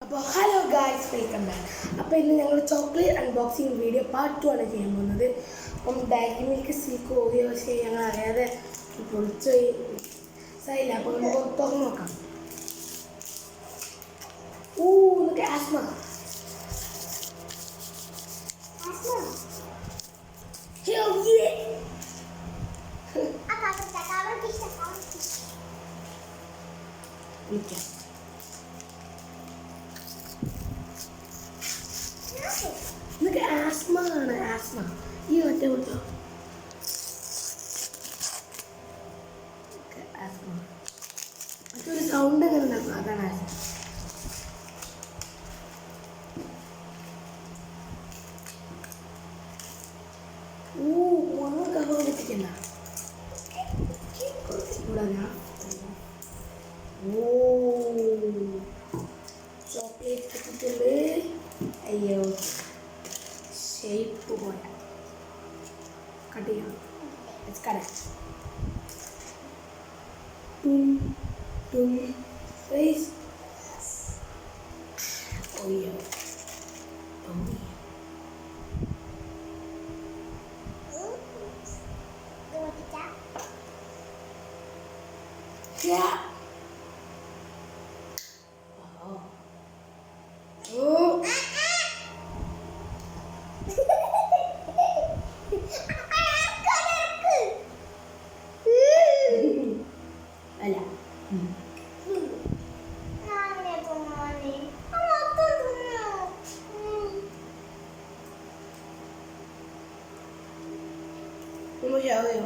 അപ്പോൾ hello guys, welcome back. അപ്പോൾ ഇന്ന് ഞങ്ങൾ ചോക്ലേറ്റ് അൺബോക്സിങ് വീഡിയോ പാർട്ട് 2 ആണ് ചെയ്യാൻ പോകുന്നത്. അപ്പം ഡയറി മിൽക്ക് സിൽക്ക് ഓറിയോ പക്ഷേ ഞങ്ങൾ അറിയാതെ പൊളിച്ച് സൈല. അപ്പോൾ നമുക്ക് തുറന്ന് നോക്കാം. ഇതൊക്കെ ആസ്മ. വിളിക്കാം. ഇതൊക്കെ ആസ്മ ആണ്. ആസ്മ ഈ മറ്റേ വിളിച്ചോ. ആസ്മ മറ്റൊരു സൗണ്ട് എങ്ങനെ ഉണ്ടാക്കും, അതാണ് ആസ്മ. കവർ വെച്ചിട്ടില്ല. ചോക്ലേറ്റ് വെച്ചിട്ടുണ്ട്. അയ്യോ, ഷേപ്പ് പോലെ കട്ട് ചെയ്യണം. ഫേസ്. ഓയോ yeah. അല്ല യോ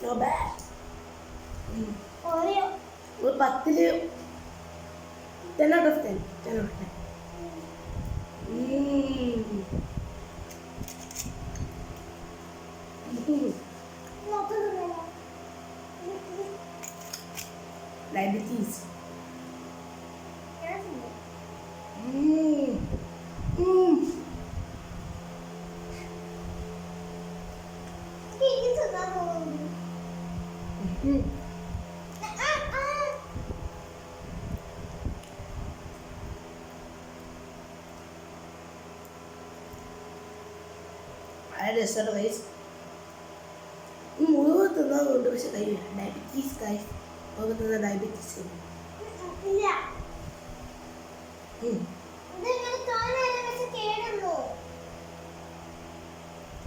no bad. Oreo. ഒരു 10 10 out of 10. 10 out of 10. Diabetes. മുഴുവൻ തിന്നാറുണ്ട്, പക്ഷെ കഴിയില്ല. ഡയബറ്റീസ് ഗൈസ്, മുഴുവൻ തിന്ന ഡയബറ്റീസ്.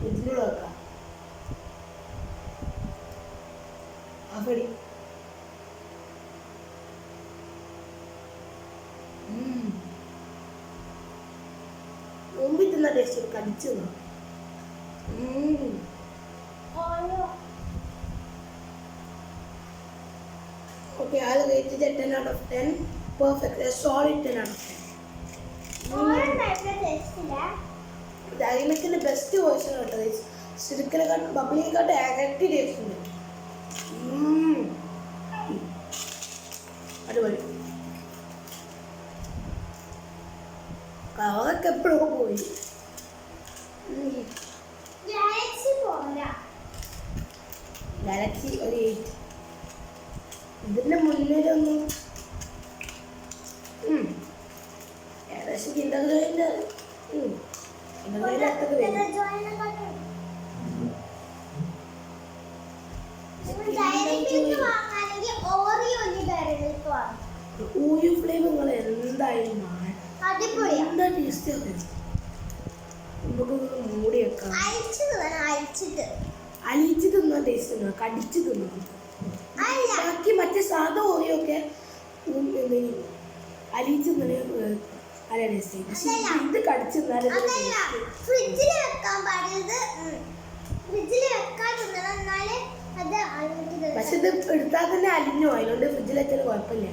ഇതിലൂടെ വെക്കാം. അപ്പടി മുമ്പിൽ തിന്ന ടേസ്റ്റ് കടിച്ചു. Okay, I'll rate it at 10 out of 10. Perfect. A solid 10 out of 10. Dairy Milk is the best version of this. Circle bubbling cut active taste. അടിപൊളി. കവറൊക്കെ എപ്പോഴും പോയി. ഗാലക്സി ഒരു 8. ഇതിന്റെ മുന്നിലൊന്നും ഏകദേശം കിൻഡർജോയിന്റെ അത്രക്ക് വരും. ഓയോ ഫ്ലേവർ നിങ്ങൾ എന്തായാലും എന്താ ടേസ്റ്റ് ഒക്കെ നമുക്ക് മൂടി വെക്കാം. അലിച്ച് തിന്നാൻ ടേസ്റ്റ് ഉണ്ടോ, കടിച്ച് തിന്നാൻ. ബാക്കി മറ്റേ സാധാ ഓറിയോ ഒക്കെ അലിച്ച് തിന്നണ നല്ല ടേസ്റ്റ്. പക്ഷെ ഇത് കടിച്ച് തിന്നാലും പക്ഷെ ഇത് എടുത്താൽ തന്നെ അലിഞ്ഞു. അതിനോണ്ട് ഫ്രിഡ്ജിൽ വെച്ചാൽ കുഴപ്പമില്ല.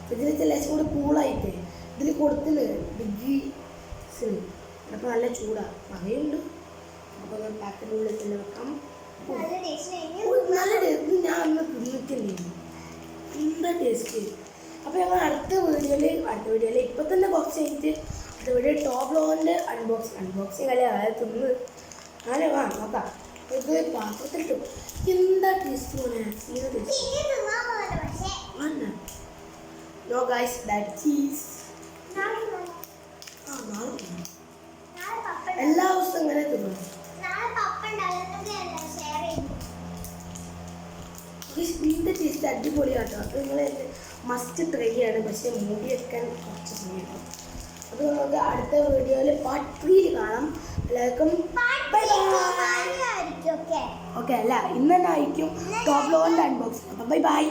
ഫ്രിഡ്ജിൽ വെച്ചാൽ ലേശം കൂടെ കൂളായിട്ട് ഇതിൽ കൊടുത്തിന് ഡിഗ്രി. അപ്പോൾ നല്ല ചൂടാണ്, മഴയുണ്ട്. അപ്പോൾ പാക്കിൻ്റെ ഉള്ളിൽ തന്നെ വെക്കാം. നല്ല ടേസ്റ്റ്. ഞാൻ അന്ന് തിന്നിട്ടില്ലേ, എന്താ ടേസ്റ്റ്. അപ്പോൾ ഞങ്ങൾ അടുത്ത വീഡിയോയിൽ ഇപ്പം തന്നെ കുറച്ച് കഴിഞ്ഞിട്ട് അടുത്ത വീഡിയോ ടോപ്പ് ലോൻ്റെ അൺബോക്സിങ് അല്ലേ, അതായത് തിന്ന് അങ്ങനെ നോക്കാം. ഇത് പാത്രത്തിലിട്ടു. എന്താ ടേസ്റ്റ് മോനെ? No guys that cheese. എല്ലാ ദിവസവും ഇങ്ങനെ തിന്നു. ഇതിൻ്റെ ടേസ്റ്റ് അടിപൊളിയാട്ടോ. അത് നിങ്ങൾ മസ്റ്റ് ട്രൈ ചെയ്യണം. പക്ഷേ മൂടി വെക്കാൻ കുറച്ച് സമയം. അപ്പോൾ നമുക്ക് അടുത്ത വീഡിയോയിൽ പാർട്ട് 3 കാണാം. എല്ലാവർക്കും ഓക്കെ അല്ല ഇന്ന് തന്നെ ആയിരിക്കും ടോപ്പ് ലോറിൻ്റെ അൺബോക്സിങ്. അപ്പം ബൈ ബൈ.